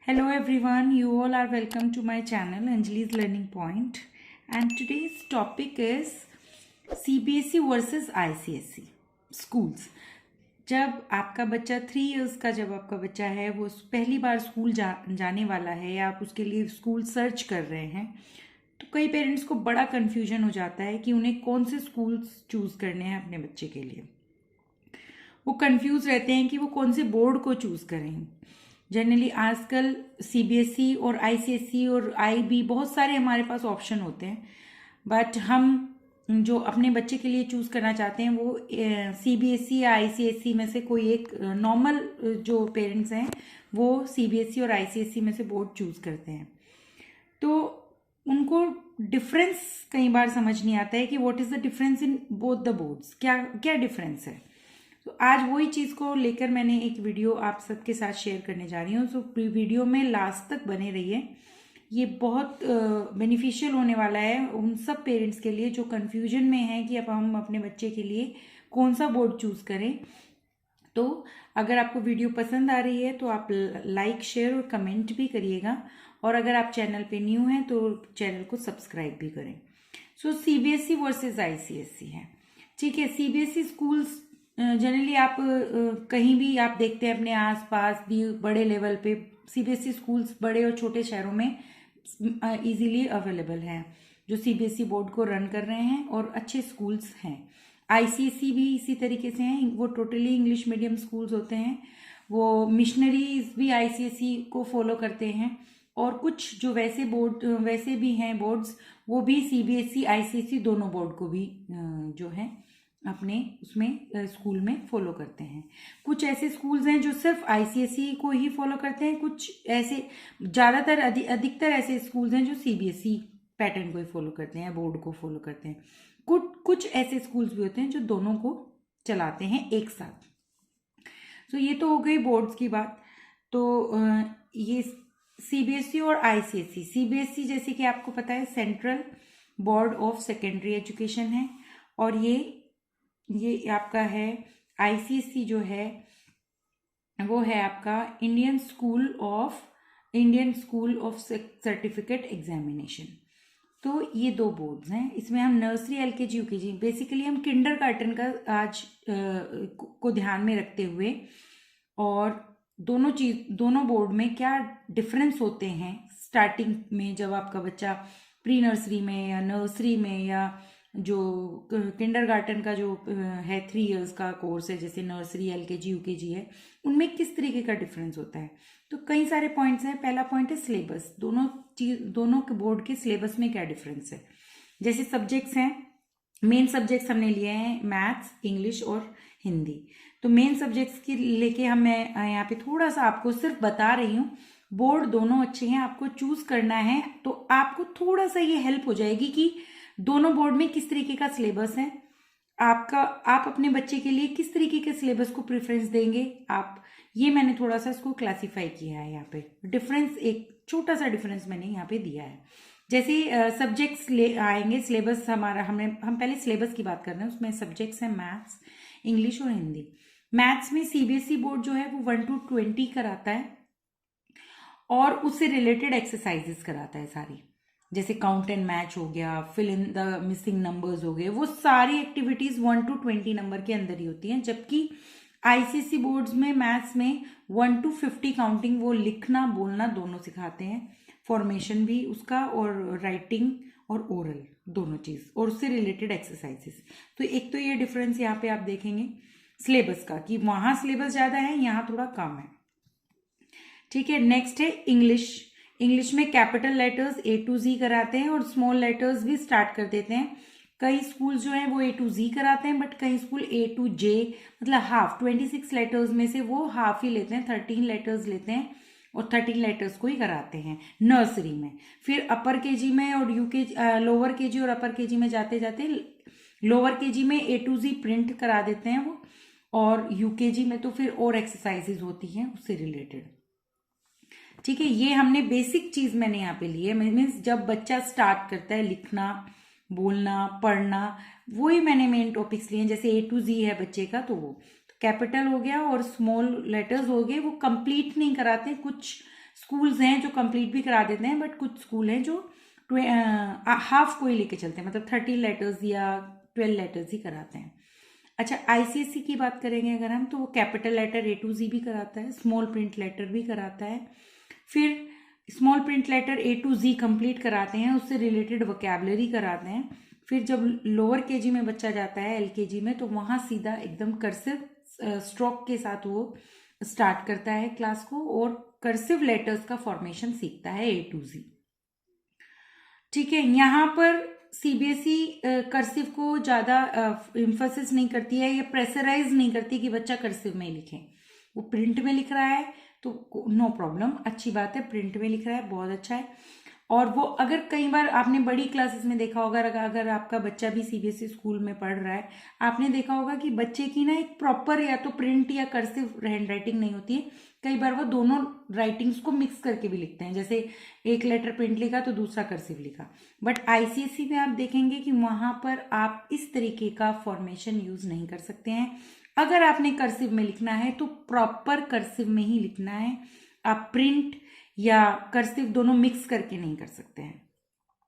Hello everyone, you all are welcome to my channel Anjali's Learning Point, and today's topic is CBSE versus ICSE schools. जब आपका बच्चा 3 years का जब आपका बच्चा है वो पहली बार स्कूल जाने वाला है या आप उसके लिए स्कूल सर्च कर रहे हैं तो कई पेरेंट्स को बड़ा कन्फ्यूजन हो जाता है कि उन्हें कौन से स्कूल्स चूज़ करने हैं अपने बच्चे के लिए। वो कंफ्यूज रहते हैं कि वो कौन से बोर्ड को चूज़ करें। जनरली आजकल सीबीएसई और आईसीएसई और आईबी बहुत सारे हमारे पास ऑप्शन होते हैं, बट हम जो अपने बच्चे के लिए चूज़ करना चाहते हैं वो सीबीएसई या आईसीएसई में से कोई एक नॉर्मल जो पेरेंट्स हैं वो सीबीएसई और आईसीएसई में से बोर्ड चूज़ करते हैं। तो उनको डिफरेंस कई बार समझ नहीं आता है कि what is the difference in both the boards, क्या क्या डिफरेंस है। तो आज वही चीज़ को लेकर मैंने एक वीडियो आप सबके साथ शेयर करने जा रही हूँ। तो वीडियो में लास्ट तक बने रहिए, ये बहुत बेनिफिशियल होने वाला है उन सब पेरेंट्स के लिए जो कन्फ्यूजन में है कि अब हम अपने बच्चे के लिए कौन सा बोर्ड चूज़ करें। तो अगर आपको वीडियो पसंद आ रही है तो आप लाइक, शेयर और कमेंट भी करिएगा, और अगर आप चैनल पे न्यू हैं तो चैनल को सब्सक्राइब भी करें। सो सीबीएसई वर्सेस आईसीएसई है, ठीक है। सीबीएसई स्कूल्स जनरली आप कहीं भी आप देखते हैं अपने आसपास भी बड़े लेवल पे सीबीएसई स्कूल्स बड़े और छोटे शहरों में इजीली अवेलेबल हैं जो सीबीएसई बोर्ड को रन कर रहे हैं और अच्छे स्कूल्स हैं। आईसीएसई भी इसी तरीके से हैं, वो टोटली इंग्लिश मीडियम स्कूल्स होते हैं। वो मिशनरीज भी आईसीएसई को फॉलो करते हैं, और कुछ जो वैसे भी हैं बोर्ड्स वो भी सीबीएसई आईसीएसई दोनों बोर्ड को भी जो है अपने उसमें स्कूल में फॉलो करते हैं। कुछ ऐसे स्कूल्स हैं जो सिर्फ आईसीएसई को ही फॉलो करते हैं, कुछ ऐसे ज़्यादातर अधिकतर ऐसे स्कूल्स हैं जो सीबीएसई पैटर्न को ही फॉलो करते हैं, बोर्ड को फॉलो करते हैं। कुछ ऐसे स्कूल्स भी होते हैं जो दोनों को चलाते हैं एक साथ। तो ये तो हो गई बोर्ड्स की बात। तो ये सीबीएसई और आईसीएसई, सीबीएसई जैसे कि आपको पता है central board of secondary education है, और ये आपका है आईसीएसई जो है वो है आपका Indian school of certificate examination. तो ये दो बोर्ड्स हैं, इसमें हम नर्सरी एलकेजी यूकेजी बेसिकली हम किंडरगार्टन का आज को ध्यान में रखते हुए, और दोनों बोर्ड में क्या डिफरेंस होते हैं स्टार्टिंग में जब आपका बच्चा प्री नर्सरी में या नर्सरी में या जो किंडरगार्टन का जो है 3 इयर्स का कोर्स है जैसे नर्सरी एलकेजी यूकेजी है, उनमें किस तरीके का डिफरेंस होता है। तो कई सारे पॉइंट्स हैं। पहला पॉइंट है सिलेबस, दोनों के बोर्ड के सिलेबस में क्या डिफरेंस है। जैसे सब्जेक्ट्स हैं, मेन सब्जेक्ट्स हमने लिए हैं मैथ्स, इंग्लिश और हिंदी। तो मेन सब्जेक्ट्स की लेके मैं यहाँ पे थोड़ा सा आपको सिर्फ बता रही हूँ। बोर्ड दोनों अच्छे हैं, आपको चूज करना है तो आपको थोड़ा सा ये हेल्प हो जाएगी कि दोनों बोर्ड में किस तरीके का सिलेबस है आप अपने बच्चे के लिए किस तरीके के सिलेबस को प्रेफरेंस देंगे आप। ये मैंने थोड़ा सा इसको क्लासिफाई किया है यहाँ पे। डिफरेंस, एक छोटा सा डिफरेंस मैंने यहाँ पे दिया है। जैसे सब्जेक्ट्स आएंगे, सिलेबस हम पहले सिलेबस की बात कर रहे हैं। उसमें सब्जेक्ट्स हैं मैथ्स, इंग्लिश और हिंदी। मैथ्स में सीबीएसई बोर्ड जो है वो 1 to 20 कराता है, और उससे रिलेटेड एक्सरसाइजेस कराता है सारी, जैसे काउंट एंड मैच हो गया, fill in the missing numbers हो गए। वो सारी एक्टिविटीज 1 to 20 नंबर के अंदर ही होती हैं। जबकि आईसीएसई बोर्ड्स में मैथ्स में 1 to 50 काउंटिंग, वो लिखना बोलना दोनों सिखाते हैं, फॉर्मेशन भी उसका, और राइटिंग और ओरल दोनों चीज, और उससे रिलेटेड एक्सरसाइजेस। तो एक तो ये डिफरेंस यहाँ पे आप देखेंगे सिलेबस का कि वहां सिलेबस ज्यादा है, यहाँ थोड़ा कम है, ठीक है। नेक्स्ट है इंग्लिश में capital letters A to Z कराते हैं और स्मॉल लेटर्स भी स्टार्ट कर देते हैं। कई स्कूल जो हैं वो A to Z कराते हैं, बट कई स्कूल A to J, मतलब हाफ 26 लेटर्स में से वो हाफ ही लेते हैं, 13 लेटर्स लेते हैं और 13 लेटर्स को ही कराते हैं नर्सरी में। फिर अपर केजी में और लोअर केजी और अपर केजी में जाते जाते लोअर केजी में A to Z प्रिंट करा देते हैं वो, और यूकेजी में तो फिर और एक्सरसाइजेज होती हैं उससे रिलेटेड, ठीक है। ये हमने बेसिक चीज मैंने यहाँ पे ली है, मीन्स जब बच्चा स्टार्ट करता है लिखना, बोलना, पढ़ना, वही मैंने मेन टॉपिक्स लिए हैं। जैसे A to Z है बच्चे का, तो वो कैपिटल हो गया और स्मॉल लेटर्स हो गए, वो कंप्लीट नहीं कराते, कुछ स्कूल्स हैं जो कंप्लीट भी करा देते हैं, बट कुछ स्कूल हैं जो हाफ को ही लेके चलते हैं, मतलब 30 लेटर्स या 12 लेटर्स ही कराते हैं। अच्छा, आईसीएससी की बात करेंगे अगर हम, तो वो capital letter A to Z भी कराता है, स्मॉल प्रिंट लेटर भी कराता है। फिर small print letter A to Z complete कराते हैं, उससे रिलेटेड वोकैबुलरी कराते हैं। फिर जब लोअर केजी में बच्चा जाता है, LKG में, तो वहाँ सीधा एकदम कर्सिव स्ट्रोक के साथ वो स्टार्ट करता है क्लास को, और कर्सिव लेटर्स का फॉर्मेशन सीखता है A to Z। ठीक है, यहाँ पर सीबीएसई कर्सिव को ज़्यादा इम्फोसिस नहीं करती है या प्रेशराइज नहीं करती कि बच्चा कर्सिव में लिखे। वो प्रिंट में लिख रहा है तो नो प्रॉब्लम, अच्छी बात है, प्रिंट में लिख रहा है, बहुत अच्छा है। और वो अगर कई बार आपने बड़ी क्लासेस में देखा होगा, अगर आपका बच्चा भी सीबीएसई स्कूल में पढ़ रहा है, आपने देखा होगा कि बच्चे की ना एक प्रॉपर या तो प्रिंट या कर्सिव हैंड राइटिंग नहीं होती है। कई बार वो दोनों राइटिंग्स को मिक्स करके भी लिखते हैं, जैसे एक लेटर प्रिंट लिखा तो दूसरा कर्सिव लिखा। बट आईसीएसई में आप देखेंगे कि वहां पर आप इस तरीके का फॉर्मेशन यूज नहीं कर सकते हैं। अगर आपने कर्सिव में लिखना है तो प्रॉपर कर्सिव में ही लिखना है, आप प्रिंट या कर्सिव दोनों मिक्स करके नहीं कर सकते हैं,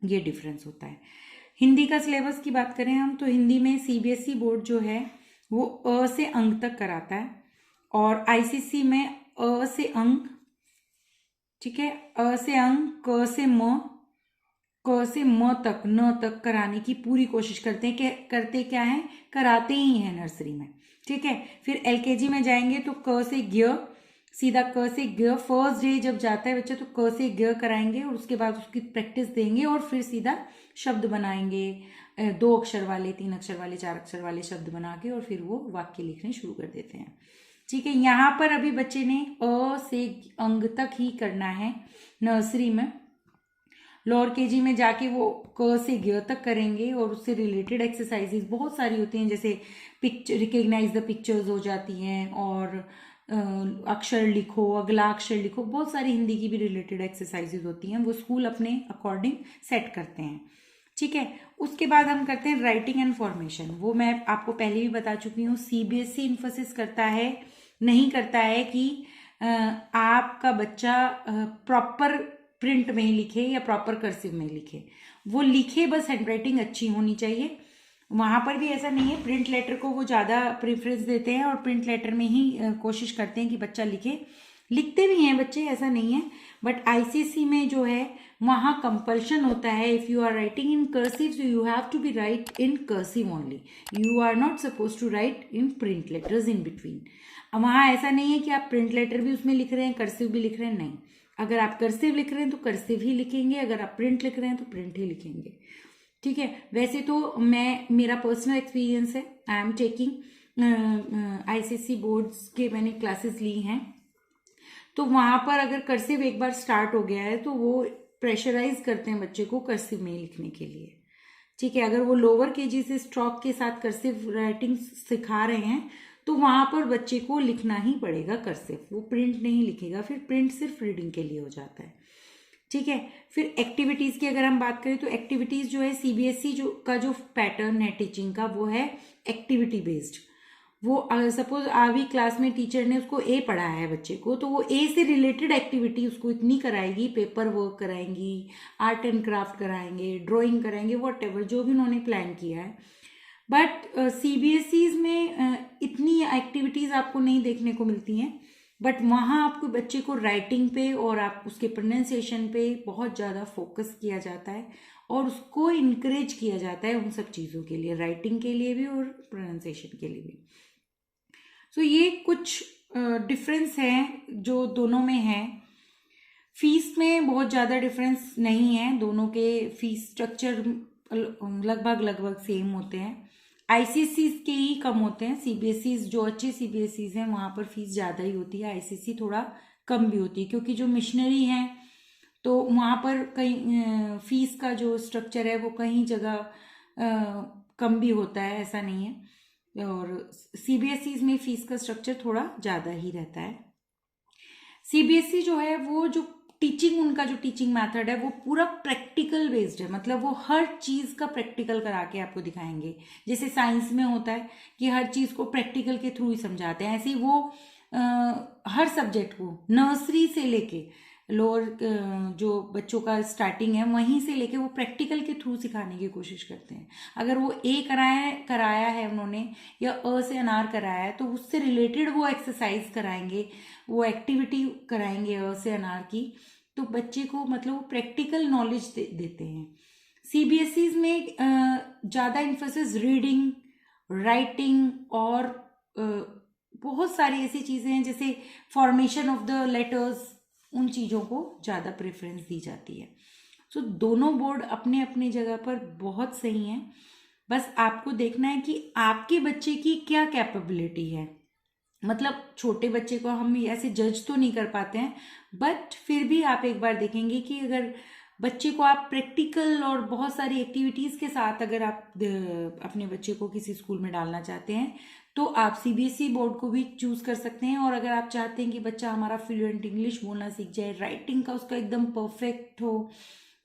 ये डिफरेंस होता है। हिंदी का सिलेबस की बात करें हम, तो हिंदी में सीबीएसई बोर्ड जो है वो अ से अंक तक कराता है, और आईसीएसई में अ से अंक, ठीक है, अ से अंक, क से म, क से म तक, न तक कराने की पूरी कोशिश करते हैं। करते क्या है, कराते ही हैं नर्सरी में। ठीक है, फिर एलकेजी में जाएंगे तो क से ज्ञ, सीधा क से ज्ञ, फर्स्ट डे जब जाता है बच्चा तो क से ज्ञ कराएंगे, और उसके बाद उसकी प्रैक्टिस देंगे, और फिर सीधा शब्द बनाएंगे, 2 अक्षर वाले, 3 अक्षर वाले, 4 अक्षर वाले शब्द बना के, और फिर वो वाक्य लिखने शुरू कर देते हैं। ठीक है, यहाँ पर अभी बच्चे ने अ से अंग तक ही करना है नर्सरी में। लोअर केजी में जाके वो क से ज्ञ तक करेंगे, और उससे रिलेटेड एक्सरसाइजेज बहुत सारी होती हैं, जैसे पिक्चर, रिकग्नाइज द पिक्चर्स हो जाती हैं, और अक्षर लिखो, अगला अक्षर लिखो, बहुत सारी हिंदी की भी रिलेटेड एक्सरसाइजेज होती हैं, वो स्कूल अपने अकॉर्डिंग सेट करते हैं। ठीक है, उसके बाद हम करते हैं राइटिंग एंड फॉर्मेशन। वो मैं आपको पहले भी बता चुकी हूँ, सीबीएसई इन्फोसिस करता है, नहीं करता है कि आपका बच्चा प्रॉपर प्रिंट में ही लिखे या प्रॉपर कर्सिव में लिखे, वो लिखे, बस हैंडराइटिंग अच्छी होनी चाहिए। वहां पर भी ऐसा नहीं है, प्रिंट लेटर को वो ज़्यादा प्रेफरेंस देते हैं, और प्रिंट लेटर में ही कोशिश करते हैं कि बच्चा लिखे, लिखते भी हैं बच्चे, ऐसा नहीं है। बट आईसीएसई में जो है वहाँ कंपल्शन होता है, if you are writing in cursive so you have to be write in cursive only, you are not suppose to write in print letters in between. वहाँ ऐसा नहीं है कि आप प्रिंट लेटर भी उसमें लिख रहे हैं, कर्सिव भी लिख रहे हैं, नहीं। अगर आप कर्सिव लिख रहे हैं तो कर्सिव ही लिखेंगे, अगर आप प्रिंट लिख रहे हैं तो प्रिंट ही लिखेंगे। ठीक है, वैसे तो मेरा पर्सनल एक्सपीरियंस है, I am taking ICSE boards के मैंने क्लासेस ली हैं, तो वहां पर अगर कर्सिव एक बार स्टार्ट हो गया है तो वो प्रेशराइज करते हैं बच्चे को कर्सिव में लिखने के लिए। ठीक है, अगर वो लोअर केजी से स्ट्रोक के साथ कर्सिव राइटिंग सिखा रहे हैं तो वहां पर बच्चे को लिखना ही पड़ेगा कर्सिव, वो प्रिंट नहीं लिखेगा, फिर प्रिंट सिर्फ रीडिंग के लिए हो जाता है। ठीक है, फिर एक्टिविटीज की अगर हम बात करें तो एक्टिविटीज जो है सीबीएसई का जो पैटर्न है टीचिंग का, वो है एक्टिविटी बेस्ड। वो सपोज आवी क्लास में टीचर ने उसको ए पढ़ाया है बच्चे को, तो वो ए से रिलेटेड एक्टिविटी उसको इतनी कराएगी, पेपर वर्क कराएंगी, आर्ट एंड क्राफ्ट कराएंगे, ड्राइंग कराएंगे, वॉट एवर जो भी उन्होंने प्लान किया है। बट सीबीएसई में इतनी एक्टिविटीज आपको नहीं देखने को मिलती हैं, बट वहाँ आपको बच्चे को राइटिंग पे और आप उसके प्रोनाउंसिएशन पे बहुत ज़्यादा फोकस किया जाता है, और उसको इनकरेज किया जाता है उन सब चीज़ों के लिए, राइटिंग के लिए भी और प्रोनाउंसिएशन के लिए भी। सो ये कुछ डिफरेंस हैं जो दोनों में है। फीस में बहुत ज़्यादा डिफरेंस नहीं है, दोनों के फीस स्ट्रक्चर लगभग सेम होते हैं। आईसीएसई के ही कम होते हैं, सीबीएसई जो अच्छे सीबीएसई हैं वहाँ पर फीस ज़्यादा ही होती है, आईसीएसई थोड़ा कम भी होती है, क्योंकि जो मिशनरी हैं तो वहाँ पर कहीं फीस का जो स्ट्रक्चर है वो कहीं जगह कम भी होता है, ऐसा नहीं है, और सीबीएसई में फीस का स्ट्रक्चर थोड़ा ज़्यादा ही रहता है। सीबीएसई जो है वो जो टीचिंग, उनका जो टीचिंग मेथड है वो पूरा प्रैक्टिकल बेस्ड है, मतलब वो हर चीज़ का प्रैक्टिकल करा के आपको दिखाएंगे। जैसे साइंस में होता है कि हर चीज़ को प्रैक्टिकल के थ्रू ही समझाते हैं, ऐसे ही वो हर सब्जेक्ट को नर्सरी से लेके लोअर जो बच्चों का स्टार्टिंग है वहीं से लेके वो प्रैक्टिकल के थ्रू सिखाने की कोशिश करते हैं। अगर वो ए कराया है उन्होंने या अ से अनार कराया है तो उससे रिलेटेड वो एक्सरसाइज कराएंगे, वो एक्टिविटी कराएंगे अ से अनार की, तो बच्चे को मतलब वो प्रैक्टिकल नॉलेज देते हैं। सीबीएसई में ज़्यादा इन्फोसिस रीडिंग, राइटिंग और बहुत सारी ऐसी चीज़ें हैं जैसे फॉर्मेशन ऑफ द लेटर्स, उन चीज़ों को ज़्यादा प्रेफरेंस दी जाती है। सो दोनों बोर्ड अपने अपने जगह पर बहुत सही हैं। बस आपको देखना है कि आपके बच्चे की क्या कैपेबिलिटी है। मतलब छोटे बच्चे को हम ऐसे जज तो नहीं कर पाते हैं, बट फिर भी आप एक बार देखेंगे कि अगर बच्चे को आप प्रैक्टिकल और बहुत सारी एक्टिविटीज़ के साथ अगर आप अपने बच्चे को किसी स्कूल में डालना चाहते हैं तो आप सीबीएसई बोर्ड को भी चूज़ कर सकते हैं। और अगर आप चाहते हैं कि बच्चा हमारा फ्लुएंट इंग्लिश बोलना सीख जाए, राइटिंग का उसका एकदम परफेक्ट हो,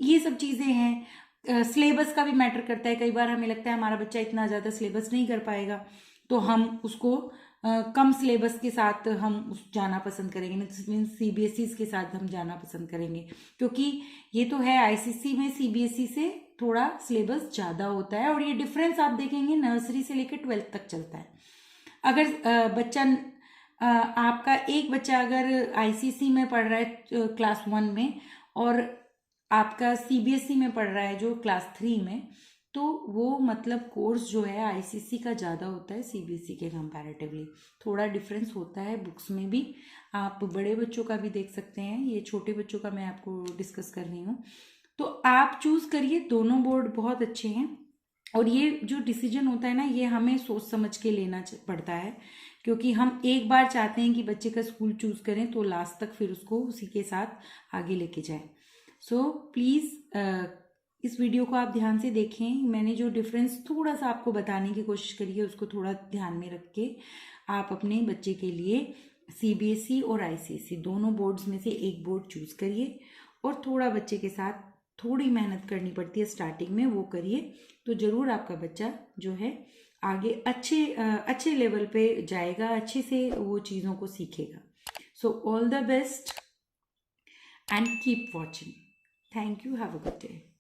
ये सब चीज़ें हैं। सिलेबस का भी मैटर करता है। कई बार हमें लगता है हमारा बच्चा इतना ज़्यादा सिलेबस नहीं कर पाएगा तो हम उसको कम सिलेबस के साथ हम उस जाना पसंद करेंगे, मीन्स सीबीएसई के साथ हम जाना पसंद करेंगे, क्योंकि ये तो है आईसीएसई में सीबीएसई से थोड़ा सिलेबस ज़्यादा होता है। और ये डिफरेंस आप देखेंगे नर्सरी से लेकर 12th तक चलता है। अगर बच्चा आपका एक बच्चा अगर आईसीएसई में पढ़ रहा है क्लास 1 में और आपका सीबीएसई में पढ़ रहा है जो क्लास 3 में, तो वो मतलब कोर्स जो है आईसीएसई का ज़्यादा होता है सीबीएसई के कंपैरेटिवली। थोड़ा डिफरेंस होता है बुक्स में भी। आप बड़े बच्चों का भी देख सकते हैं, ये छोटे बच्चों का मैं आपको डिस्कस कर रही हूँ। तो आप चूज़ करिए, दोनों बोर्ड बहुत अच्छे हैं। और ये जो डिसीजन होता है ना, ये हमें सोच समझ के लेना पड़ता है, क्योंकि हम एक बार चाहते हैं कि बच्चे का स्कूल चूज़ करें तो लास्ट तक फिर उसको उसी के साथ आगे लेके जाएं। सो प्लीज़ इस वीडियो को आप ध्यान से देखें। मैंने जो डिफरेंस थोड़ा सा आपको बताने की कोशिश करी है उसको थोड़ा ध्यान में रख के आप अपने बच्चे के लिए सीबीएसई और आईसीएसई दोनों बोर्ड्स में से एक बोर्ड चूज़ करिए। और थोड़ा बच्चे के साथ थोड़ी मेहनत करनी पड़ती है स्टार्टिंग में, वो करिए तो ज़रूर आपका बच्चा जो है आगे अच्छे लेवल पे जाएगा, अच्छे से वो चीज़ों को सीखेगा। So all the best and keep watching. Thank you. Have a good day.